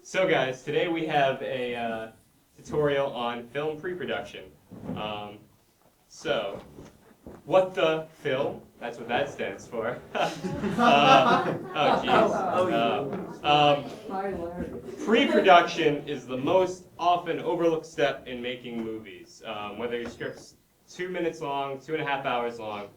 So guys, today we have a tutorial on film pre-production. Um, so, what the film? That's what that stands for. Oh jeez. Pre-production is the most often overlooked step in making movies. Whether your script's 2 minutes long, 2.5 hours long,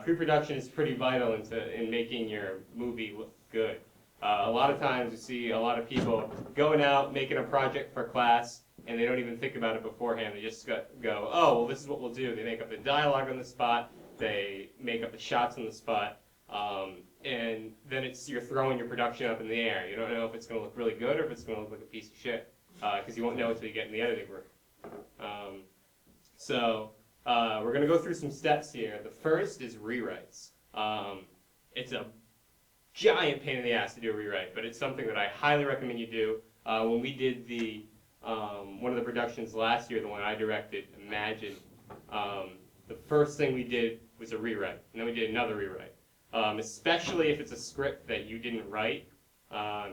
pre-production is pretty vital in making your movie look good. A lot of times you see a lot of people going out, making a project for class, and they don't even think about it beforehand. They just go, oh, well, this is what we'll do. They make up the dialogue on the spot, they make up the shots on the spot, and then you're throwing your production up in the air. You don't know if it's going to look really good or if it's going to look like a piece of shit, because you won't know until you get in the editing room. We're going to go through some steps here. The first is rewrites. It's a giant pain in the ass to do a rewrite, but it's something that I highly recommend you do. When we did one of the productions last year, the one I directed, Imagine, the first thing we did was a rewrite, and then we did another rewrite. Especially if it's a script that you didn't write,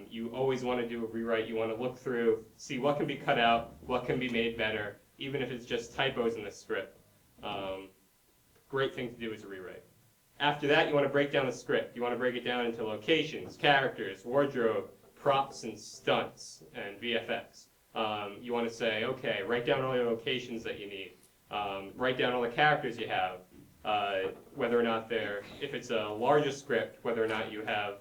you always want to do a rewrite. You want to look through, see what can be cut out, what can be made better, even if it's just typos in the script. Great thing to do is a rewrite. After that, you want to break down the script. You want to break it down into locations, characters, wardrobe, props, and stunts, and VFX. You want to say, okay, write down all your locations that you need. Write down all the characters you have, whether or not if it's a larger script, whether or not you have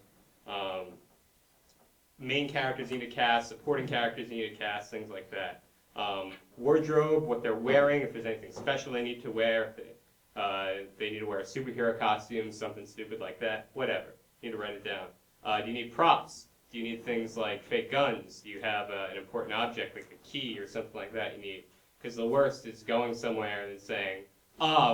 main characters you need to cast, supporting characters you need to cast, things like that. Wardrobe, what they're wearing, if there's anything special they need to wear, they need to wear a superhero costume, something stupid like that, whatever. You need to write it down. Do you need props? Do you need things like fake guns? Do you have an important object like a key or something like that you need? Because the worst is going somewhere and saying,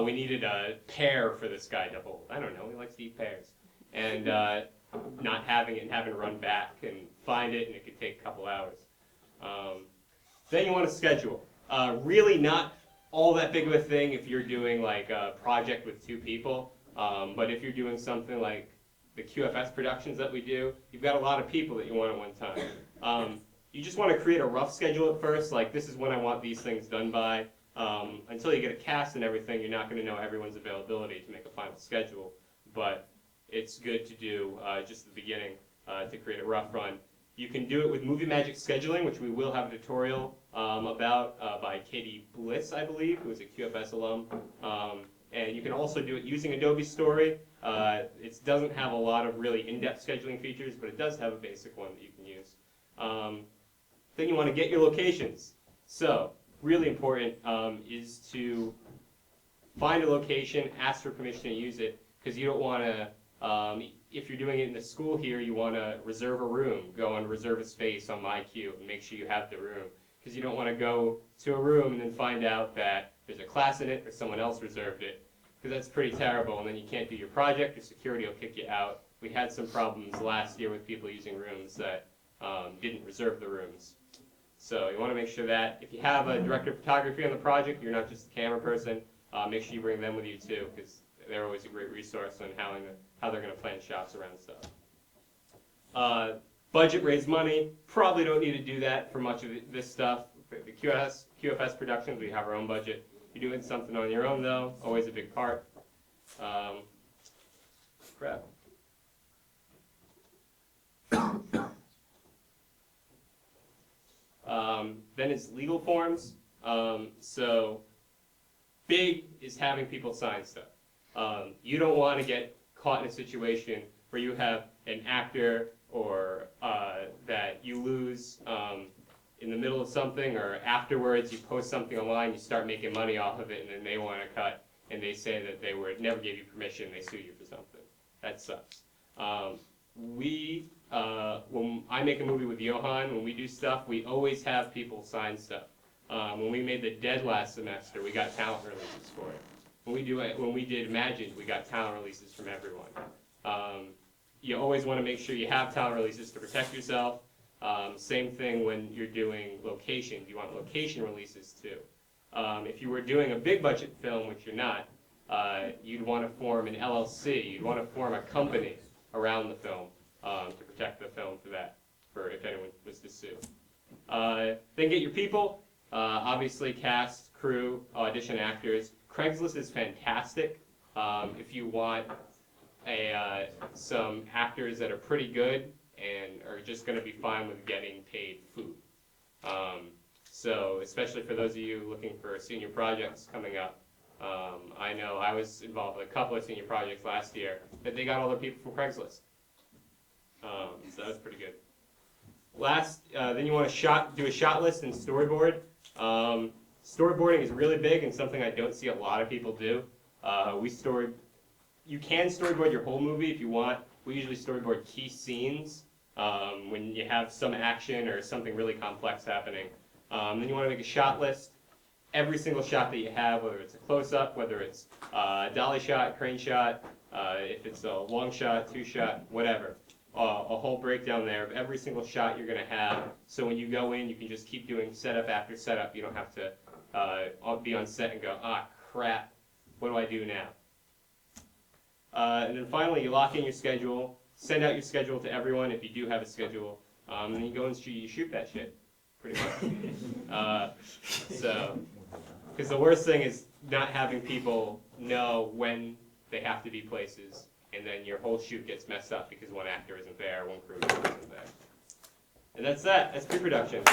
we needed a pear for this guy to hold. I don't know, he likes to eat pears. And not having it and having to run back and find it, and it could take a couple hours. Then you want to schedule. Really not all that big of a thing if you're doing like a project with 2 people, but if you're doing something like the QFS productions that we do, you've got a lot of people that you want at one time. You just want to create a rough schedule at first, like this is when I want these things done by. Until you get a cast and everything, you're not going to know everyone's availability to make a final schedule, but it's good to do just at the beginning to create a rough run. You can do it with Movie Magic Scheduling, which we will have a tutorial about by Katie Bliss, I believe, who is a QFS alum. And you can also do it using Adobe Story. It doesn't have a lot of really in-depth scheduling features, but it does have a basic one that you can use. Then you want to get your locations. So, really important is to find a location, ask for permission to use it, because you don't want to, if you're doing it in the school here, you want to reserve a room. Go and reserve a space on MyQ and make sure you have the room. Because you don't want to go to a room and then find out that there's a class in it or someone else reserved it. Because that's pretty terrible, and then you can't do your project, your security will kick you out. We had some problems last year with people using rooms that didn't reserve the rooms. So you want to make sure that if you have a director of photography on the project, you're not just a camera person, make sure you bring them with you too, because they're always a great resource on how they're going to plan shots around stuff. Budget, raise money. Probably don't need to do that for much of this stuff. The QFS productions, we have our own budget. If you're doing something on your own, though, always a big part. Crap. Then it's legal forms. So big is having people sign stuff. You don't want to get caught in a situation where you have an actor or that you lose in the middle of something, or afterwards you post something online, you start making money off of it, and then they want to cut, and they say that they never gave you permission, they sue you for something. That sucks. When I make a movie with Johan, when we do stuff, we always have people sign stuff. When we made The Dead last semester, we got talent releases for it. When we did Imagine, we got talent releases from everyone. You always want to make sure you have talent releases to protect yourself. Same thing when you're doing locations. You want location releases too. If you were doing a big budget film, which you're not, you'd want to form an LLC. You'd want to form a company around the film to protect the film for if anyone was to sue. Then get your people, obviously cast, crew, audition actors. Craigslist is fantastic if you want some actors that are pretty good and are just going to be fine with getting paid food. So especially for those of you looking for senior projects coming up, I know I was involved with a couple of senior projects last year that they got all their people from Craigslist. So that was pretty good. Then you want to do a shot list and storyboard. Storyboarding is really big and something I don't see a lot of people do. You can storyboard your whole movie if you want. We usually storyboard key scenes when you have some action or something really complex happening. Then you want to make a shot list. Every single shot that you have, whether it's a close-up, whether it's a dolly shot, crane shot, if it's a long shot, two shot, whatever. A whole breakdown there of every single shot you're going to have. So when you go in, you can just keep doing setup after setup. You don't have to be on set and go, ah, crap, what do I do now? And then finally, you lock in your schedule, send out your schedule to everyone if you do have a schedule, and then you go and shoot that shit, pretty much. Because the worst thing is not having people know when they have to be places, and then your whole shoot gets messed up because one actor isn't there, one crew member isn't there. And that's that. That's pre-production.